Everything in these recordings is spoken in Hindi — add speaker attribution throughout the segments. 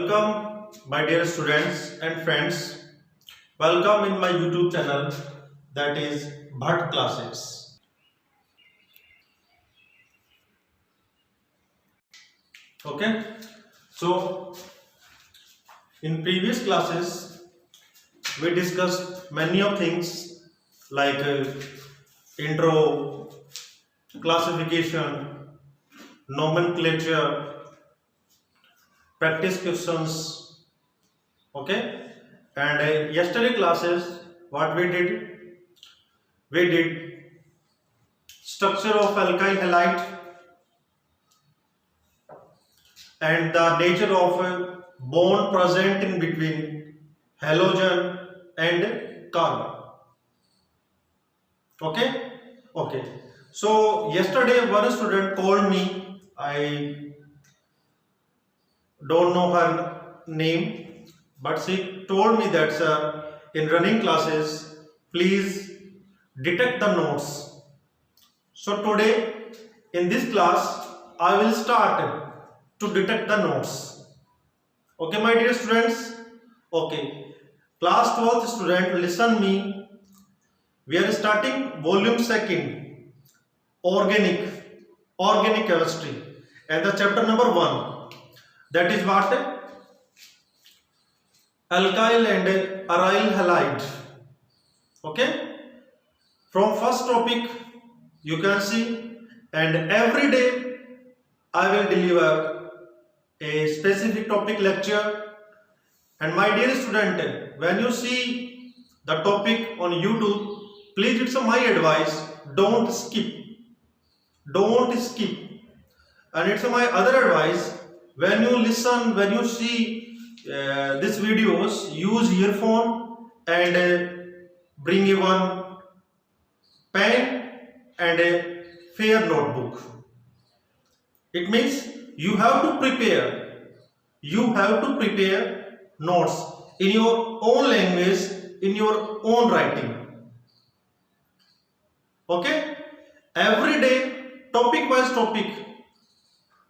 Speaker 1: Welcome, my dear students and friends. Welcome in my YouTube channel, that is Bhatt Classes. Okay, so in previous classes we discussed many of things like intro, classification, nomenclature, practice questions. Okay, and yesterday classes what we did structure of alkyl halide and the nature of a bond present in between halogen and carbon. Okay, so yesterday one student called me. I don't know her name, but she told me that in running classes please detect the notes. So today in this class I will start to detect the notes. Okay, my dear students. Okay, class 12th student, listen me. We are starting volume 2nd, organic chemistry, and the chapter number 1, that is what? Alkyl and aryl halide. Okay, from first topic you can see, and every day I will deliver a specific topic lecture. And my dear student, when you see the topic on YouTube, please, it's my advice, don't skip. And it's my other advice, when you listen, when you see these videos, use earphone and bring one pen and a fair notebook. It means you have to prepare notes in your own language, in your own writing. Okay, every day topic wise topic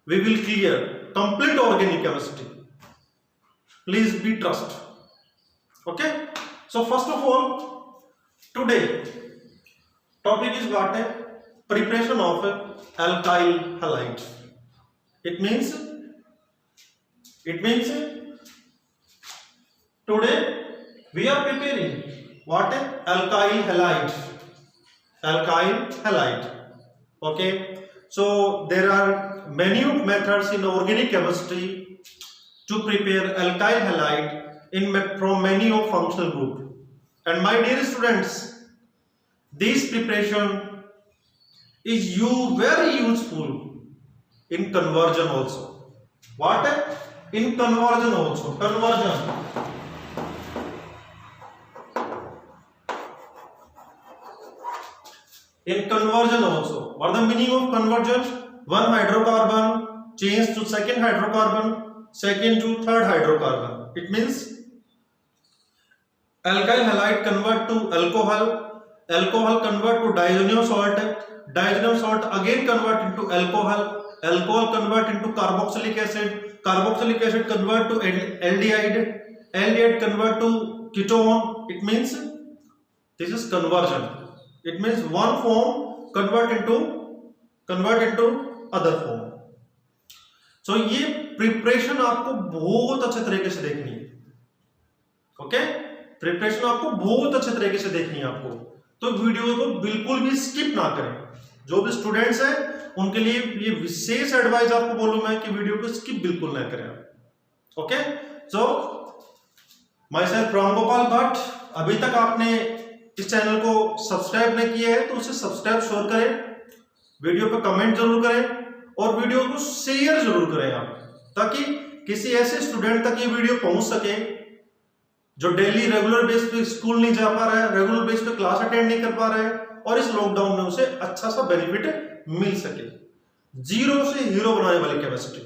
Speaker 1: we will clear complete organic chemistry. Please be trust. Okay, so first of all, today topic is what? Preparation of alkyl halide. It means today we are preparing what? Alkyl halide. Okay, so there are many methods in organic chemistry to prepare alkyl halide from many of functional group. And my dear students, this preparation is very useful in conversion also. What? In conversion also. In conversion also. What the meaning of conversion? One hydrocarbon change to second hydrocarbon, second to third hydrocarbon. It means alkyl halide convert to alcohol convert to diazonium salt again convert into alcohol convert into carboxylic acid convert to aldehyde convert to ketone. It means this is conversion. It means one form convert into other form. So ये प्रिपरेशन आपको बहुत अच्छे तरीके से देखनी है. ओके, प्रिपरेशन आपको बहुत अच्छे तरीके से देखनी है आपको. तो वीडियो को बिल्कुल भी स्किप ना करें. जो भी स्टूडेंट्स हैं उनके लिए ये विशेष एडवाइस आपको बोलूं मैं कि वीडियो को स्किप बिल्कुल ना करें. Okay, so my self Ramgopal Bhatt. अभी तक आपने इस चैनल को सब्सक्राइब नहीं किया है तो उसे सब्सक्राइब जरूर करें, वीडियो पे कमेंट जरूर करें और वीडियो को शेयर जरूर करें आप, ताकि किसी ऐसे स्टूडेंट तक ये वीडियो पहुंच सके जो डेली रेगुलर बेस पे स्कूल नहीं जा पा रहा है, रेगुलर बेस पे क्लास अटेंड नहीं कर पा रहा है, और इस लॉकडाउन में उसे अच्छा सा बेनिफिट मिल सके. जीरो से हीरो बनाने वाली केमिस्ट्री,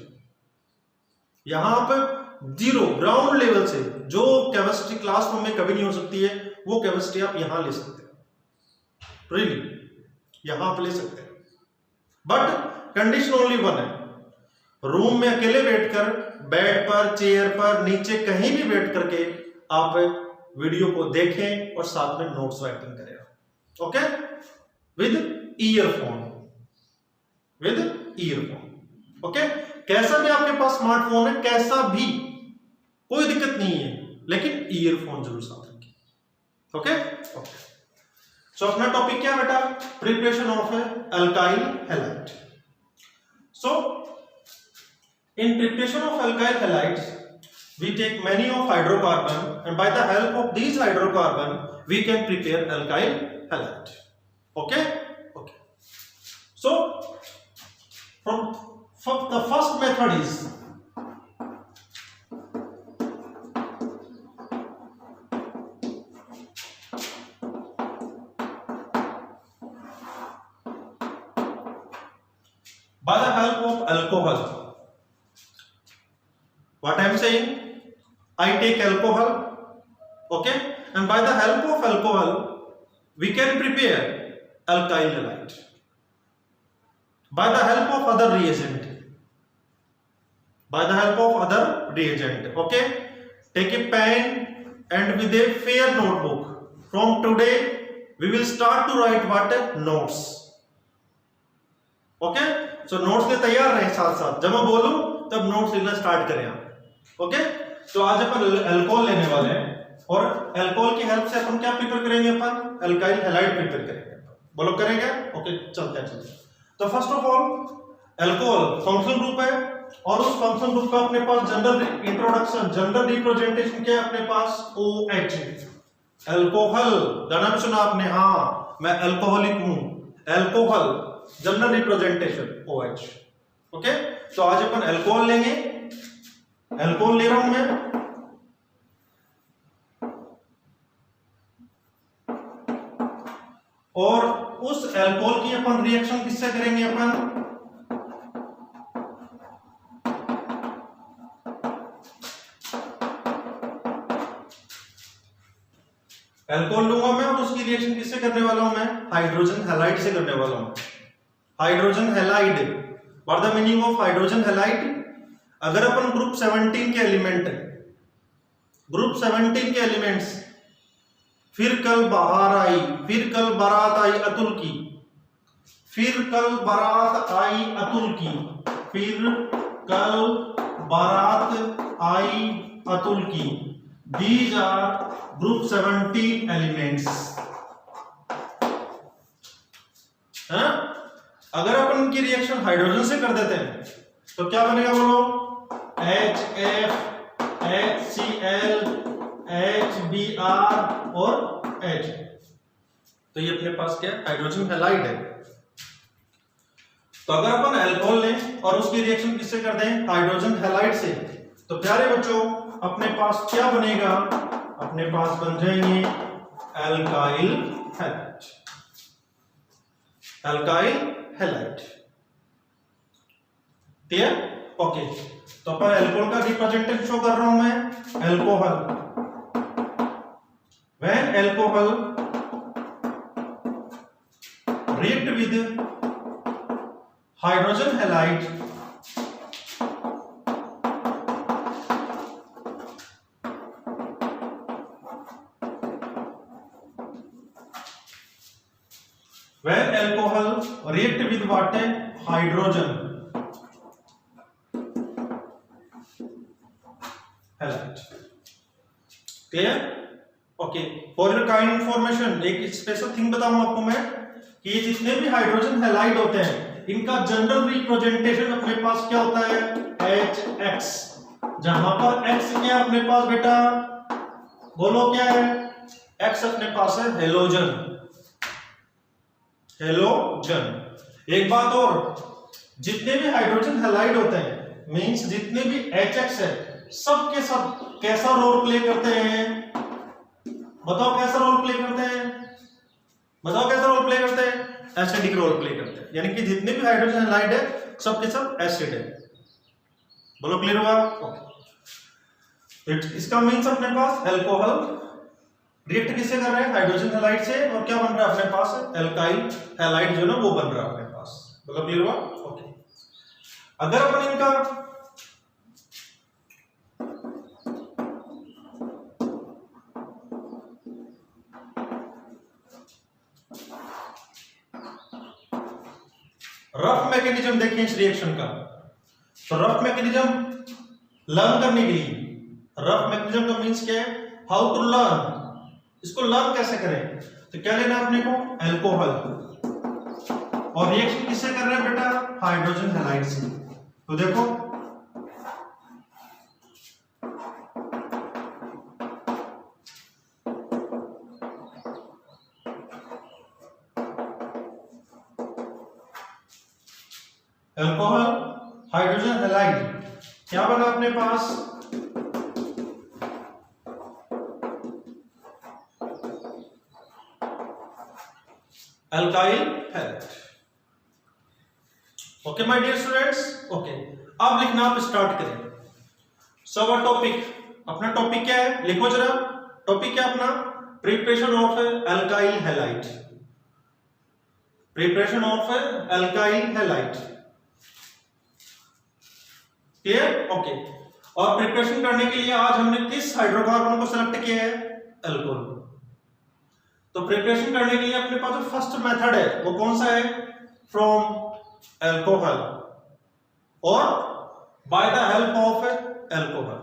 Speaker 1: यहां पर जीरो ग्राउंड लेवल से जो केमिस्ट्री क्लासरूम में कभी नहीं हो सकती है, वो केमिस्ट्री आप यहां ले सकते हैं. रियली यहां पर ले सकते हैं, बट कंडीशन ओनली वन है. रूम में अकेले बैठकर बेड पर, चेयर पर, नीचे कहीं भी बैठ करके आप वीडियो को देखें और साथ में नोट्स राइटिंग करें। Okay, with earphone, okay. कैसा भी आपके पास स्मार्टफोन है, कैसा भी, कोई दिक्कत नहीं है, लेकिन ईयरफोन जरूर साथ रखिए। ओके, सो अपना टॉपिक क्या बेटा? Preparation of alkyl halide. So in preparation of alkyl halides we take many of hydrocarbon, and by the help of these hydrocarbon we can prepare alkyl halide. Okay, so from the first method is by the help of alcohol. What I am saying, I take alcohol, okay, and by the help of alcohol we can prepare alkyl halide. By the help of other reagent, okay, take a pen and with a fair notebook. From today we will start to write what? Notes. Okay, so notes के तैयार रहें, साथ साथ जब मैं बोलूं तब नोट्स लिखना स्टार्ट करें आप। ओके, तो आज अपन अल्कोहल लेने वाले हैं और अल्कोहल की हेल्प से अपन क्या प्रिपेयर करेंगे? अपन अल्काइल हैलाइड प्रिपेयर करेंगे। बोलो करेंगे? ओके, चलते हैं। तो first of all alcohol functional group है और उस फंक्शनल ग्रुप का अपने पास जनरल इंट्रोडक्शन, जनरल रिप्रेजेंटेशन क्या है अपने पास? OH, alcohol. गाना भी सुना आपने? हाँ, मैं अल्कोहलिक हूं। Alcohol general representation OH। Okay, तो आज अपन अल्कोहल लेंगे। अल्कोहल ले रहा हूं मैं, और उस अल्कोहल की अपन रिएक्शन किससे करेंगे? अपन अल्कोहल लूंगा मैं और उसकी रिएक्शन किससे करने वाला हूं मैं? हाइड्रोजन हैलाइड से करने वाला हूं। Hydrogen halide, what the meaning of hydrogen halide? अगर अपन ग्रुप 17 के एलिमेंट, ग्रुप 17 के एलिमेंट्स, फिर कल बाहर आई, फिर कल बारात आई अतुल की, फिर कल बारात आई अतुल की, फिर कल बारात आई अतुल की, दीज आर ग्रुप 17 एलिमेंट्स। है? अगर अपन उनकी रिएक्शन हाइड्रोजन से कर देते हैं तो क्या बनेगा? बोलो, HF, HCl, HBr और H। तो ये अपने पास क्या है? हाइड्रोजन हैलाइड है। तो अगर अपन अल्कोहल लें और उसकी रिएक्शन किससे कर दें? हाइड्रोजन हैलाइड से, तो प्यारे बच्चों अपने पास क्या बनेगा? अपने पास बन जाएंगे alkyl halide. Alkyl halide, clear? Okay, तो अपन अल्कोहल का रिप्रेजेंटेशन शो कर रहा हूं मैं। Alcohol, when alcohol react with hydrogen halide, when alcohol react with what? Hydrogen halide। Clear? Okay, for your kind information एक स्पेशल थिंग बताऊं आपको मैं कि ये जितने भी हाइड्रोजन हैलाइड होते हैं इनका जनरल रिप्रेजेंटेशन अपने पास क्या होता है? HX। जहां पर X क्या अपने पास बेटा? बोलो क्या है? X अपने पास है हेलोजन। हेलोजन। एक बात और, जितने भी हाइड्रोजन हैलाइड होते हैं मींस जितने भी HX है सब के सब कैसा रोल प्ले करते हैं? बताओ कैसा रोल प्ले करते हैं? बताओ कैसा रोल प्ले करते हैं? एसिडिक रोल प्ले करते हैं। यानी कि जितने भी हाइड्रोजन हैलाइड है सब के सब एसिड है। बोलो क्लियर हुआ? इसका मीन्स अपने पास अल्कोहल रिएक्ट किससे कर रहे हैं? हाइड्रोजन हैलाइड से, और क्या बन रहा है अपने पास? अल्काइल हैलाइड जो ना वो बन रहा है अपने पास। बोलो क्लियर हुआ? ओके, अगर अपन इनका रफ मैकेनिज्म देखिए इस रिएक्शन का। तो रफ मैकेनिज्म लर्न करने के लिए, रफ मैकेनिज्म का मीन्स क्या है, हाउ टू लर्न, इसको लर्न कैसे करें। तो क्या लेना है अपने को, अल्कोहल, और रिएक्शन किससे कर रहे हैं बेटा, हाइड्रोजन हैलाइड से। तो देखो अल्कोहल हाइड्रोजन हैलाइड, क्या बना अपने पास, alkyl halide. Okay my dear students, okay अब लिखना आप स्टार्ट करें। सो अवर टॉपिक, अपना टॉपिक क्या है, लिखो जरा, टॉपिक क्या अपना, preparation of alkyl halide, preparation of alkyl halide, clear, okay. और प्रिपरेशन करने के लिए आज हमने किस हाइड्रोकार्बन को सिलेक्ट किया है, अल्कोहल। तो प्रिपरेशन करने के लिए अपने पास जो फर्स्ट मेथड है वो कौन सा है, फ्रॉम अल्कोहल और by the help of alcohol,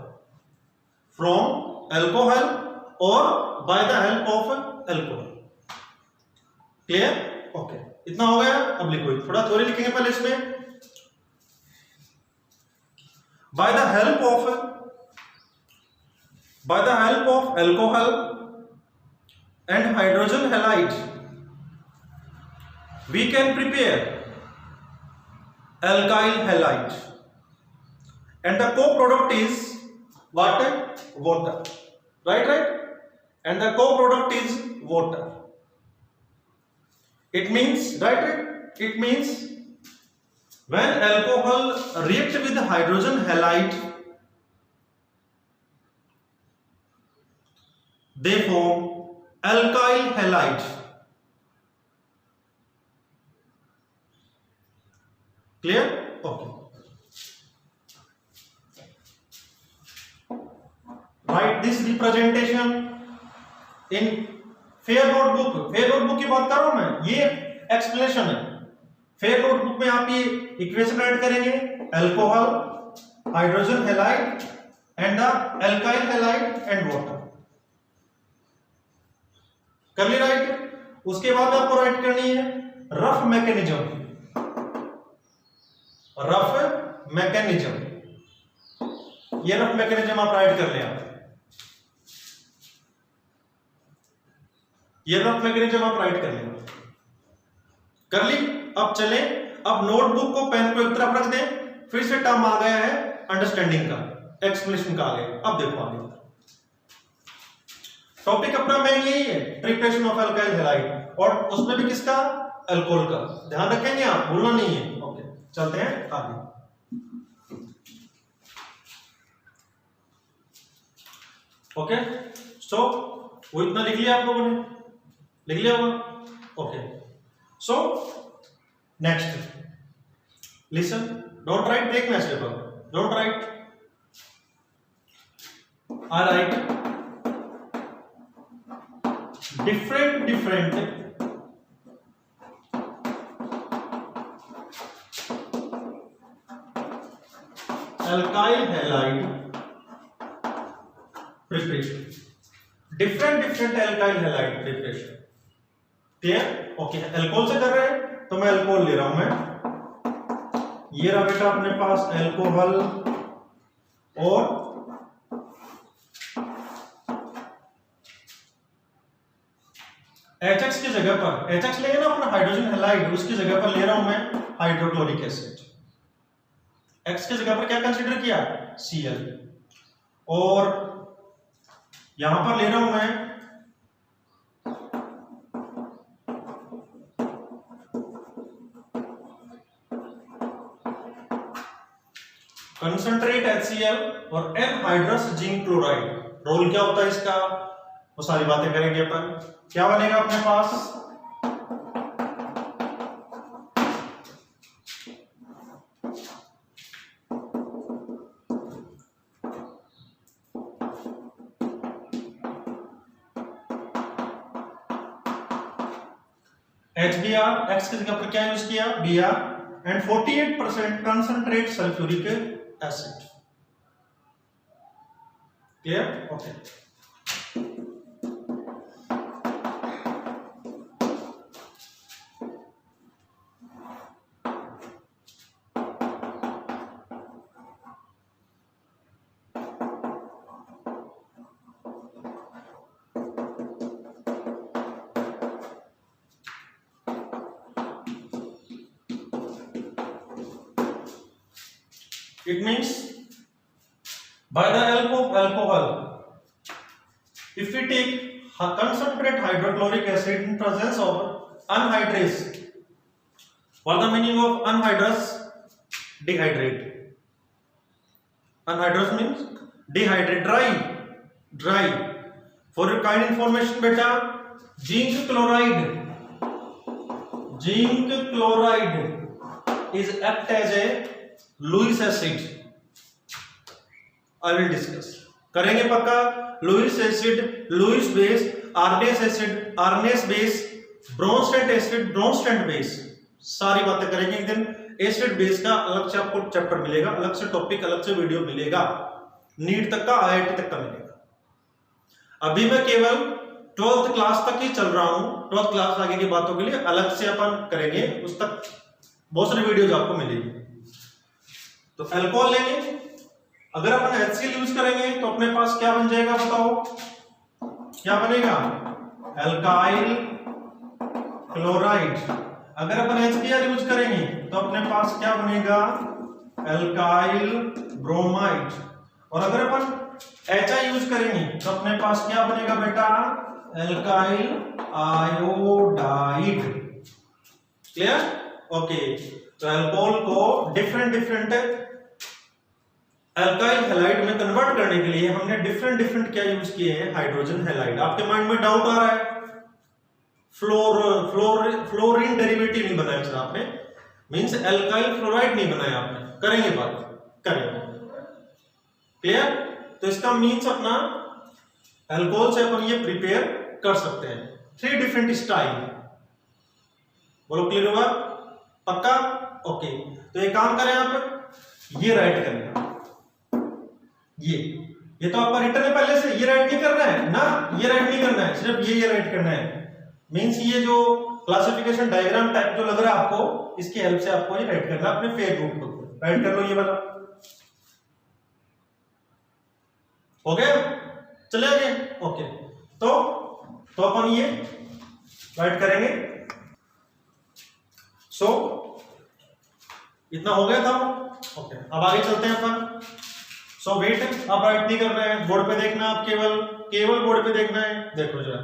Speaker 1: from alcohol और by the help of alcohol, clear, okay. इतना हो गया, अब लिखो, थोड़ा थोड़ी लिखेंगे पहले इसमें, by the help of alcohol and hydrogen halide we can prepare alkyl halide, and the co-product is what, water, right, and the co-product is water. It means, right, it means when alcohol reacts with hydrogen halide, they form alkyl halide, clear, okay. Write this representation in fair notebook, fair notebook की बात कर रहा हूं मैं, ये एक्सप्लेनेशन है। फेयर नोटबुक में आप ये इक्वेशन ऐड करेंगे, alcohol hydrogen halide and the alkyl halide and water, कर ली राइट। उसके बाद आपको राइट करनी है रफ मैकेनिज्म, रफ मैकेनिज्म, ये रफ मैकेनिज्म आप राइट कर लें, आप ये रफ मैकेनिज्म आप राइट कर लें, कर ली। अब चले, अब नोटबुक को पेन को एक तरफ रख दें, फिर से टर्म आ गया है अंडरस्टैंडिंग का, एक्सप्लेनेशन का आ गया। अब देखो आगे टॉपिक अपना मेन यही है, प्रिपरेशन ऑफ अल्काइल हैलाइड, और उसमें भी किसका, अल्कोहल का, ध्यान रखेंगे आप, भूलना नहीं है, ओके। चलते हैं आगे, ओके। सो वो इतना लिख लिया आप लोगों ने, लिख लिया होगा, okay. So next listen, don't write, take match paper, don't write, I write different alkyl halide preparation, different alkyl halide preparation, clear, okay. Alcohol से कर रहे हैं तो मैं अल्कोहल ले रहा हूं मैं, ये रहा बेटा अपने पास अल्कोहल, और HX की जगह पर, HX लेंगे ना अपना हाइड्रोजन हैलाइड, उसकी जगह पर ले रहा हूं मैं हाइड्रोक्लोरिक एसिड, X की जगह पर क्या कंसीडर किया, Cl, और यहां पर ले रहा हूं मैं कंसंट्रेट HCl और एनहाइड्रस जिंक क्लोराइड। रोल क्या होता है इसका, वो सारी बातें करेंगे अपन। क्या बनेगा अपने पास, HBr, X की जगह पर क्या यूज किया, Br, and 48% concentrate sulfuric acid. Clear? Okay. It means by the help of alcohol, if we take concentrate hydrochloric acid in presence of anhydrous, what the meaning of anhydrous? Dehydrate. Anhydrous means dehydrate, dry. For your kind information beta, zinc chloride is act as a Lewis acid. I will discuss करेंगे पक्का. Lewis acid, Lewis base, Arrhenius acid, Arrhenius base, Bronsted acid, Bronsted base, सारी बातें करेंगे एक दिन. एसिड बेस का अलग से आपको चैप्टर मिलेगा, अलग से टॉपिक, अलग से वीडियो मिलेगा. नीट तक का, आईआईटी तक का मिलेगा. अभी मैं केवल 12th क्लास तक ही चल रहा हूं. 12th क्लास आगे की बातों के लिए अलग से अपन करेंगे, उस तक बहुत सारी वीडियोज आपको मिलेगी. तो अल्कोहल लेंगे, अगर अपन HCl यूज करेंगे तो अपने पास क्या बन जाएगा बताओ, क्या बनेगा? Alkyl chloride. अगर अपन HBr यूज करेंगे तो अपने पास क्या बनेगा? Alkyl bromide. और अगर अपन HI यूज करेंगे तो अपने पास क्या बनेगा बेटा? Alkyl iodide. क्लियर? ओके. तो अल्कोहल को डिफरेंट अल्काइल हैलाइड में कन्वर्ट करने के लिए हमने डिफरेंट क्या यूज किए हैं? Hydrogen halide. आपके माइंड में डाउट आ रहा है, फ्लोरीन डेरिवेटिव नहीं बनाया सर आपने, मींस अल्काइल फ्लोराइड नहीं बनाया आपने. करेंगे बात, करेंगे. क्लियर? तो इसका मींस अपना अल्कोहल से अपन ये प्रिपेयर कर सकते हैं 3 डिफरेंट स्टाइल. बोलो क्लियर हुआ? पक्का? ओके. तो एक काम करें आप, ये राइट करना. ये तो आपका रिटर्न है पहले से, ये राइट नहीं करना है ना, ये राइट नहीं करना है, सिर्फ ये राइट करना है. मींस ये जो क्लासिफिकेशन डायग्राम टाइप जो लग रहा है आपको, इसकी हेल्प से आपको ये राइट करना है. अपने फेयर रूट को राइट कर लो, ये वाला. हो गया? चले आगे. ओके. तो अपन ये राइट करेंगे. सो इतना हो गया था. ओके. अब आगे चलते हैं अपन. सो वेट, आप राइट नहीं कर रहे हैं, बोर्ड पे देखना. आप केवल बोर्ड पे देखना है. देखो जरा,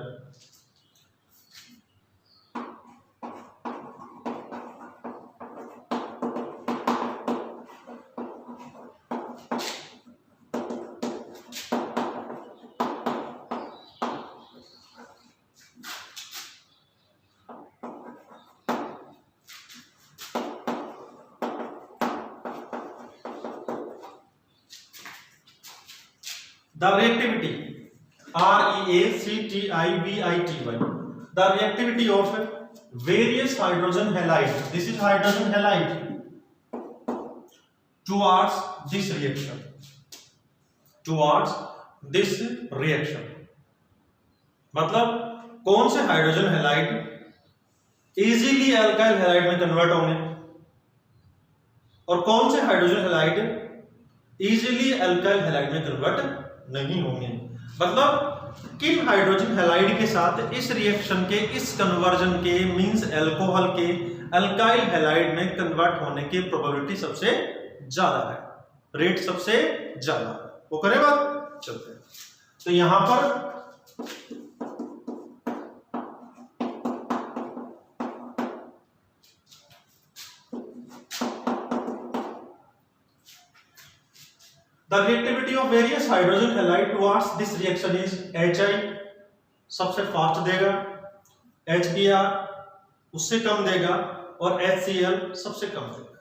Speaker 1: the reactivity, REACTIVITY, the reactivity of various hydrogen halides, this is hydrogen halide, towards this reaction. मतलब कौन से hydrogen halide easily alkyl halide में कन्वर्ट होंगे और कौन से hydrogen halide easily alkyl halide में कन्वर्ट नहीं होंगे. मतलब किन हाइड्रोजन हैलाइड के साथ इस रिएक्शन के, इस कन्वर्जन के, मींस अल्कोहल के अल्काइल हैलाइड में कन्वर्ट होने की प्रोबेबिलिटी सबसे ज्यादा है, रेट सबसे ज्यादा. वो करें बात, चलते हैं. तो यहां पर The reactivity of various hydrogen halide towards this reaction is HI सबसे फास्ट देगा, HBr उससे कम देगा और HCl सबसे कम देगा.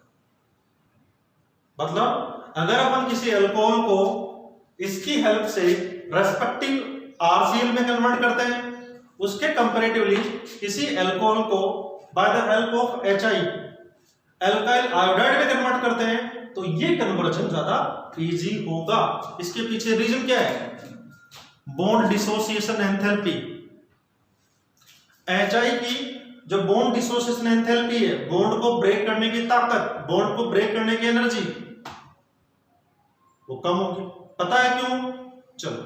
Speaker 1: मतलब अगर अपन किसी अल्कोहल को इसकी हेल्प से रेस्पेक्टिव RCl में कन्वर्ट करते हैं, उसके कंपैरेटिवली किसी अल्कोहल को bye the help of HI alkyl iodide में कन्वर्ट करते हैं तो ये कन्वर्जन ज्यादा इजी होगा। इसके पीछे रीजन क्या है? Bond dissociation enthalpy. HI की जो बॉन्ड डिसोसिएशन एंथैल्पी है, बॉन्ड को ब्रेक करने की ताकत, बॉन्ड को ब्रेक करने की एनर्जी, वो कम होगी। पता है क्यों? चलो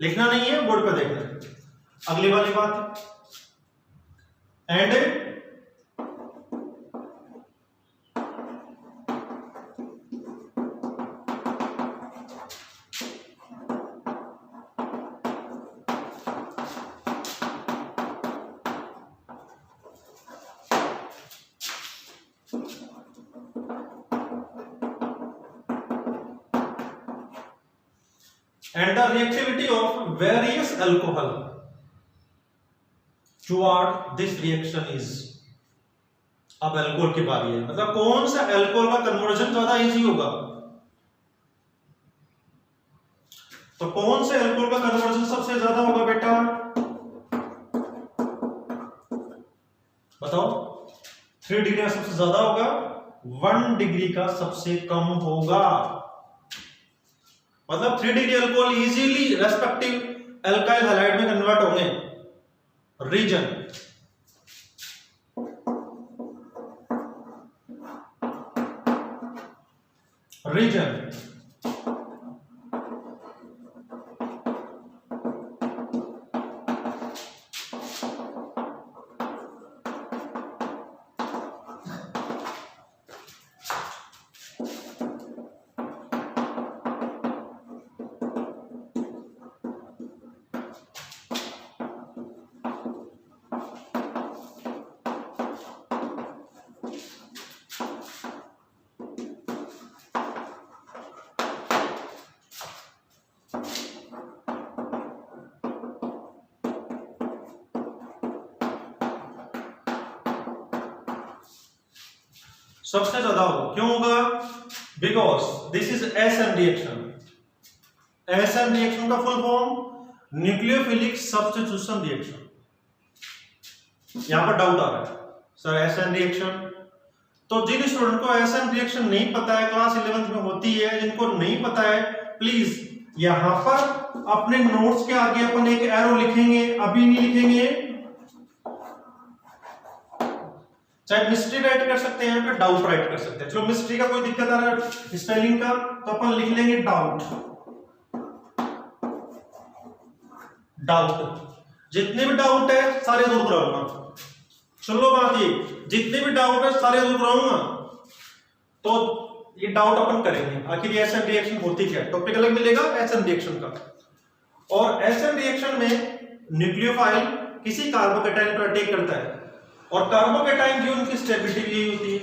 Speaker 1: लिखना नहीं है, बोर्ड पर देखना है। अगली वाली बात, and and the reactivity of various alcohol toward this reaction is। अब अल्कोहल की बारी है, मतलब कौन सा अल्कोहल का कन्वर्जन ज्यादा इजी होगा? तो कौन से अल्कोहल का कन्वर्जन सबसे ज्यादा होगा बेटा? बताओ। 3 डिग्री का सबसे ज्यादा होगा, 1 डिग्री का सबसे कम होगा। मतलब 3 degree alcohol easily respective alkyl halide में कन्वर्ट होंगे। रीजन, सबसे ज्यादा होगा। क्यों होगा? Because this is SN reaction. SN reaction का full form nucleophilic substitution reaction. यहां पर डाउट आ रहा है सर एसएन रिएक्शन, तो जिन स्टूडेंट को एसएन रिएक्शन नहीं पता है, क्लास 11th में होती है, जिनको नहीं पता है, प्लीज यहां पर अपने नोट्स के आगे अपन एक एरो लिखेंगे, अभी नहीं लिखेंगे। चाहे मिस्ट्री राइट कर सकते हैं, फिर डाउट राइट कर सकते हैं। चलो मिस्ट्री का कोई दिक्कत आ रहा है स्पेलिंग का, तो अपन लिख लेंगे डाउट। डाउट, जितने भी डाउट है सारे दूर कराऊंगा। सुन लो बात, ये जितने भी डाउट है सारे दूर कराऊंगा। तो ये डाउट अपन करेंगे आखिर ये एसएन रिएक्शन होती क्या है। टॉपिक अलग मिलेगा एसएन रिएक्शन का। और एसएन रिएक्शन में न्यूक्लियोफाइल किसी कार्बोकेटाइन पर अटैक करता है, और कार्बोकेटाइन की उनकी स्टेबिलिटी यही होती है।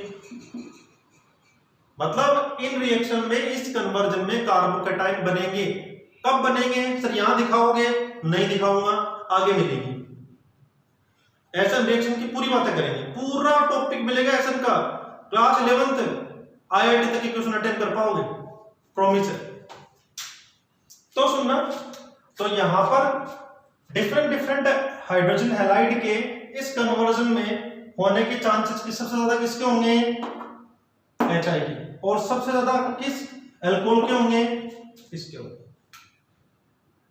Speaker 1: मतलब इन रिएक्शन में, इस कन्वर्जन में कार्बोकेटाइन बनेंगे। कब बनेंगे सर? यहां दिखाओगे? नहीं दिखाऊंगा, आगे मिलेगी। एसएन रिएक्शन की पूरी बातें करेंगे, पूरा टॉपिक मिलेगा एसएन का। क्लास 11th आईआईटी तक के क्वेश्चन अटेंड कर पाओगे, प्रॉमिस है। तो सुनना, तो यहां पर डिफरेंट हाइड्रोजन हैलाइड के इस कन्वर्जन में होने के चांसेस की सबसे ज्यादा किसके होंगे? HI के। और सबसे ज्यादा किस अल्कोहल के होंगे? इसके होंगे।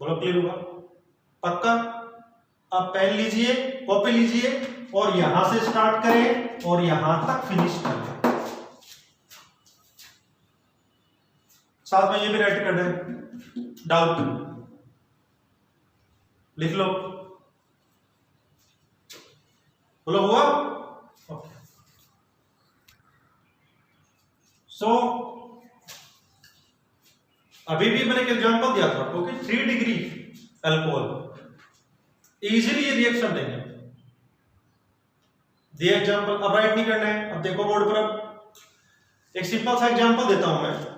Speaker 1: बोलो क्लियर हुआ? पक्का? आप पेन लीजिए, कॉपी लीजिए, और यहां से स्टार्ट करें और यहां तक फिनिश करें। साथ में ये भी राइट कर दें, डाउट लिख लो। बोलो हुआ? ओके। सो अभी भी मैंने एक एग्जांपल दिया था, ओके। 3 डिग्री अल्कोहल इजीली ये रिएक्शन देंगे। दिया एग्जांपल, अब राइट नहीं करना है। अब देखो बोर्ड पर, अब एक सिंपल सा एग्जांपल देता हूं मैं।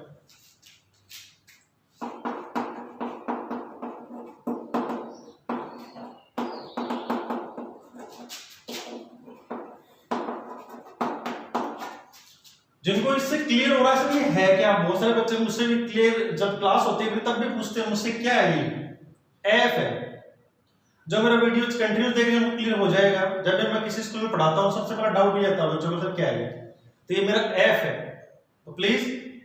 Speaker 1: जिनको इससे क्लियर हो रहा है सर ये है क्या? बहुत सारे बच्चे मुझसे भी क्लियर, जब क्लास होती है तब भी पूछते हैं मुझसे क्या है ये? एफ है। जब मेरा वीडियो कंटिन्यू देख रहे हैं क्लियर हो जाएगा। जब मैं किसी स्कूल में पढ़ाता हूँ सबसे बड़ा डाउट ये आता है बच्चों को, सर क्या है? तो ये मेरा एफ है, तो प्लीज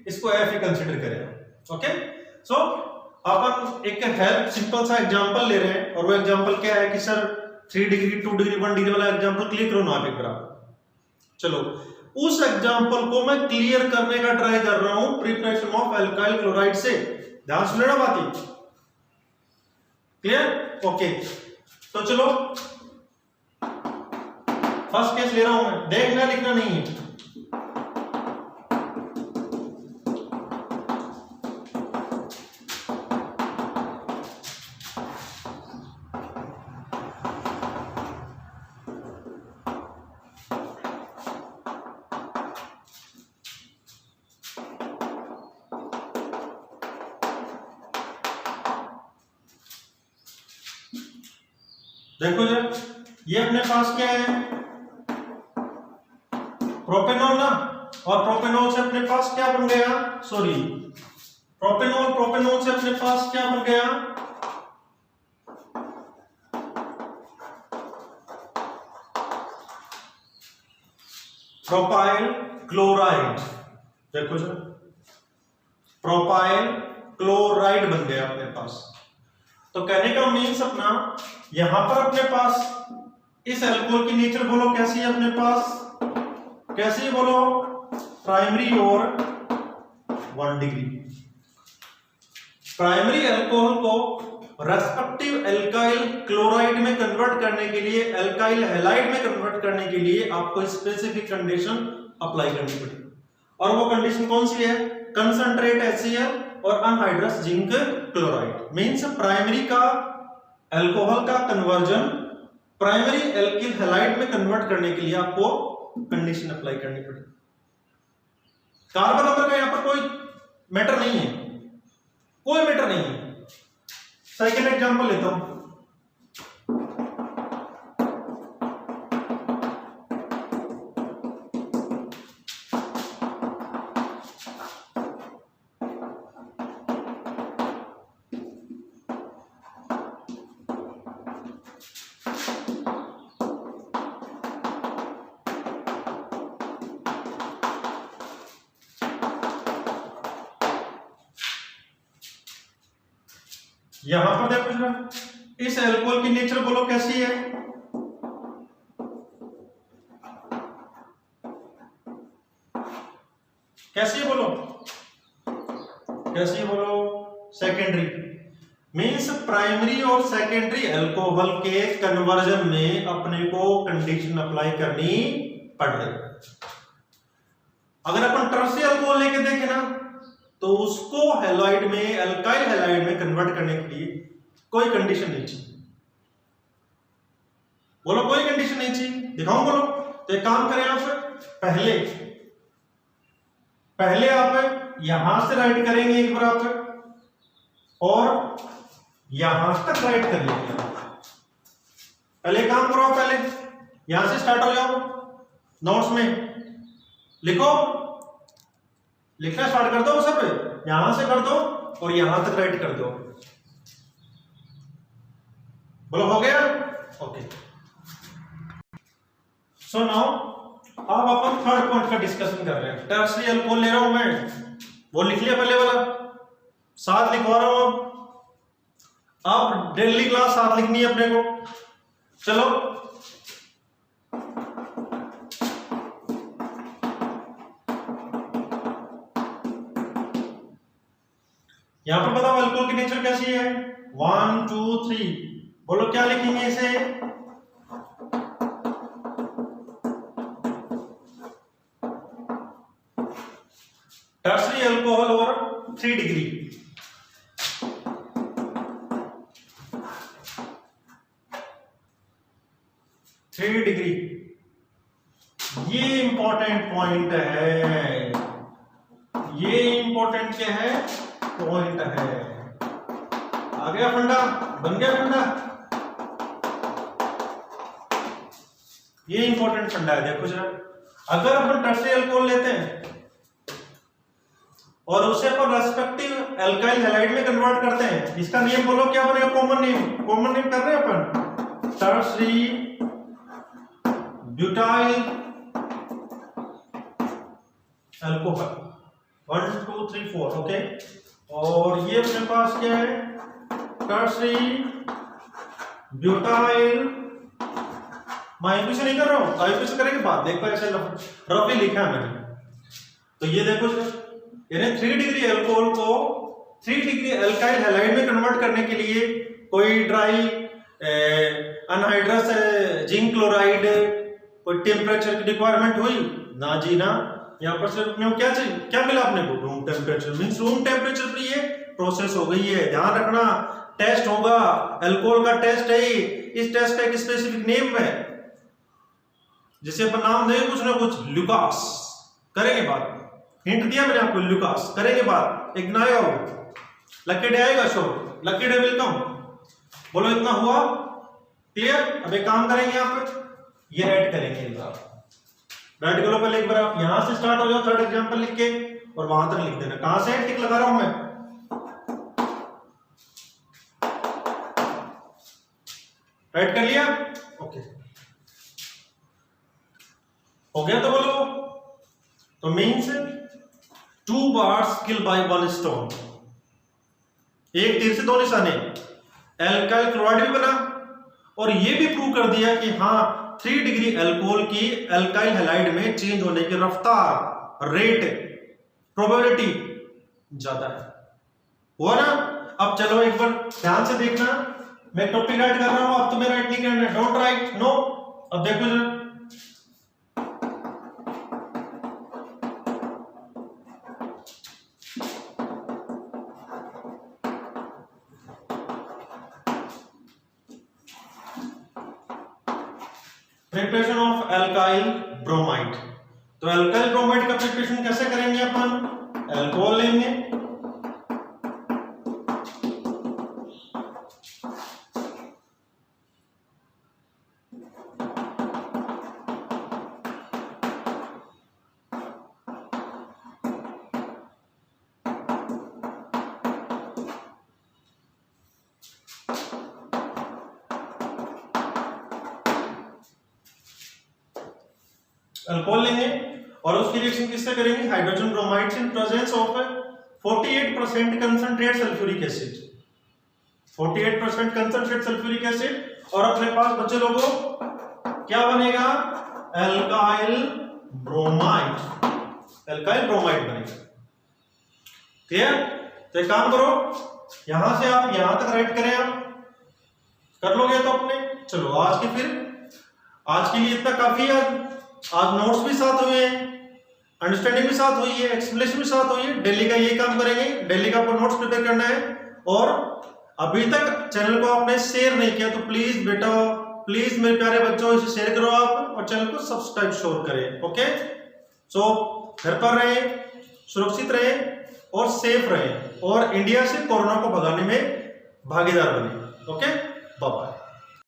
Speaker 1: इसको एफ ही कंसिडर करें। ओके, सो अपन एक हेल्प सिंपल सा एग्जांपल ले रहे हैं, और वो एग्जांपल क्या है कि सर 3 डिग्री 2 डिग्री 1 डिग्री वाला एग्जांपल क्लियर करो ना आप एक बार। चलो उस एग्जांपल को मैं क्लियर करने का ट्राई कर रहा हूं प्रिपरेशन ऑफ एल्काइल क्लोराइड से। ध्यान सुन लेना बात ही क्लियर। ओके, तो चलो फर्स्ट केस ले रहा हूं मैं, देखना लिखना नहीं है। देखो जरा, ये अपने पास क्या है, प्रोपेनॉल ना, और प्रोपेनॉल से अपने पास क्या बन गया, सॉरी प्रोपेनॉल से अपने पास क्या बन गया, प्रोपाइल क्लोराइड। देखो सर, प्रोपाइल क्लोराइड बन गया अपने पास। तो कहने का मीन्स अपना यहां पर अपने पास इस अल्कोहल की नेचर बोलो कैसी है अपने पास, कैसी बोलो, प्राइमरी और 1 डिग्री। प्राइमरी अल्कोहल को रेस्पेक्टिव एल्काइल क्लोराइड में कन्वर्ट करने के लिए, एल्काइल हैलाइड में कन्वर्ट करने के लिए आपको स्पेसिफिक कंडीशन अप्लाई करनी पड़ेगी। और वो कंडीशन कौन सी है, कंसंट्रेट HCl और anhydrous zinc chloride. Means primary का अल्कोहल का कन्वर्जन प्राइमरी एल्किल हैलाइड में कन्वर्ट करने के लिए आपको कंडीशन अप्लाई करनी पड़ेगी। कार्बन नंबर का यहां पर कोई मैटर नहीं है, कोई मैटर नहीं है। सेकंड एग्जांपल लेता हूं, यहां पर देखो जरा, इस अल्कोहल की नेचर बोलो कैसी है, कैसी बोलो, कैसी बोलो, सेकेंडरी। मींस प्राइमरी और सेकेंडरी अल्कोहल के कन्वर्जन में अपने को कंडीशन अप्लाई करनी पड़ रही। अगर अपन टर्शियरी अल्कोहल लेके देखें ना, तो उसको हैलाइड में, अल्काइल हैलाइड में कन्वर्ट करने के लिए कोई कंडीशन नहीं चाहिए। बोलो कोई कंडीशन नहीं चाहिए, दिखाऊं बोलो। तो एक काम करें आप, पहले आप यहां से राइट करेंगे एक बार आप, और यहां तक राइट कर लेंगे। पहले काम करो, पहले यहां से स्टार्ट हो जाओ, नोट्स में लिखो, लिखना स्टार्ट कर दो सब, यहां से कर दो और यहां तक राइट कर दो। बोलो हो गया, ओके। सो नाउ अब अपन थर्ड पॉइंट का डिस्कशन कर रहे हैं। टर्शियरी अल्कोहल ले रहा हूं मैं, वो लिख लिया पहले वाला, साथ लिखवा रहा हूं। अब डेली क्लास साथ लिखनी है अपने को। चलो यहां पर बताओ अल्कोहल की नेचर कैसी है, 1 2 3, बोलो क्या लिखेंगे इसे, टर्शियरी अल्कोहल और 3 डिग्री। ये इंपॉर्टेंट पॉइंट है, ये इंपॉर्टेंट क्या है, पॉइंट है। आ गया फंडा, बन गया फंडा, ये इंपॉर्टेंट फंडा है। देखो जरा, अगर अपन टर्शियरी अल्कोहल लेते हैं और उसे अपन रेस्पेक्टिव एल्काइल हैलाइड में कन्वर्ट करते हैं, इसका नेम बोलो क्या बनेगा, कॉमन नेम कर रहे हैं अपन, टर्शियरी ब्यूटाइल अल्कोहल 1 2 3 4 ओके। और ये अपने पास क्या है, टर्सरी ब्यूटाइल। मैं आईपीसी नहीं कर रहा हूं, आईपीसी करेंगे बाद, देखो ऐसे रफली लिखा है मैंने। तो ये देखो यानी 3 डिग्री अल्कोहल को 3 डिग्री अल्काइल हैलाइड में कन्वर्ट करने के लिए कोई ड्राई अनहाइड्रस जिंक क्लोराइड कोई टेम्परेचर की रिक्वायरमेंट हुई ना जी ना। यहाँ पर सिर्फ अपने को क्या चाहिए, क्या मिला अपने को, room temperature. Means room temperature पर ये प्रोसेस हो गई है। ध्यान रखना, टेस्ट होगा, अल्कोहल का टेस्ट है। इस टेस्ट का एक स्पेसिफिक नेम है जिसे अपन नाम देंगे कुछ ना कुछ, ल्यूकास। करेंगे बात, हिंट दिया मैंने आपको, ल्यूकास करेंगे बात। एक ना आएगा वो, लकी डे आएगा show, lucky day will come. बोलो इतना हुआ क्लियर। अब एक काम करेंगे, यहाँ पे ये ऐड करेंगे एक बार, राइट करो पहले एक बार। आप यहां से स्टार्ट हो जाओ थर्ड एग्जांपल लिख के और वहां तक लिख देना। कहां से टिक लगा रहा हूं मैं, राइट कर लिया, ओके हो गया। तो बोलो, तो means 2 birds kill by 1 stone, एक तीर से 2 निशाने। एल्काइल क्लोराइड भी बना और ये भी प्रूव कर दिया कि हाँ 3 डिग्री अल्कोहल की अल्काइल हैलाइड में चेंज होने की रफ्तार, रेट, प्रोबेबिलिटी ज्यादा है। हुआ ना। अब चलो एक बार ध्यान से देखना, मैं टॉपिक राइट कर रहा हूं, अब तुम्हें राइट नहीं करना है, डोंट राइट, नो। अब देखो जरा, प्रिपरेशन ऑफ एल्काइल ब्रोमाइड। तो एल्काइल ब्रोमाइड का प्रिपरेशन कैसे करेंगे अपन, अल्कोहल लेंगे, अल्कोहल लेंगे और उसकी रिएक्शन किससे करेंगे, हाइड्रोजन ब्रोमाइड से, in presence of 48% concentrate sulphuric acid, 48% concentrate sulphuric acid. और अपने पास बच्चे लोगों क्या बनेगा, एल्काइल ब्रोमाइड, एल्काइल ब्रोमाइड बनेगा। क्लियर। तो एक काम करो, यहां से आप यहां तक राइट करें, आप कर लोगे तो अपने। चलो आज के फिर आज के लिए इतना काफी है। आज नोट्स भी साथ हुए हैं, अंडरस्टैंडिंग भी साथ हुई है, एक्सप्लेनेशन भी साथ हुई है। डेली का ये काम करेंगे, डेली का आपको नोट्स प्रिपेयर करना है। और अभी तक चैनल को आपने शेयर नहीं किया तो प्लीज बेटा, प्लीज मेरे प्यारे बच्चों इसे शेयर करो आप और चैनल को सब्सक्राइब श्योर करें। ओके, सो घर पर रहें, सुरक्षित रहें और सेफ रहें और इंडिया से कोरोना को भगाने में भागीदार बने। Okay, bye bye.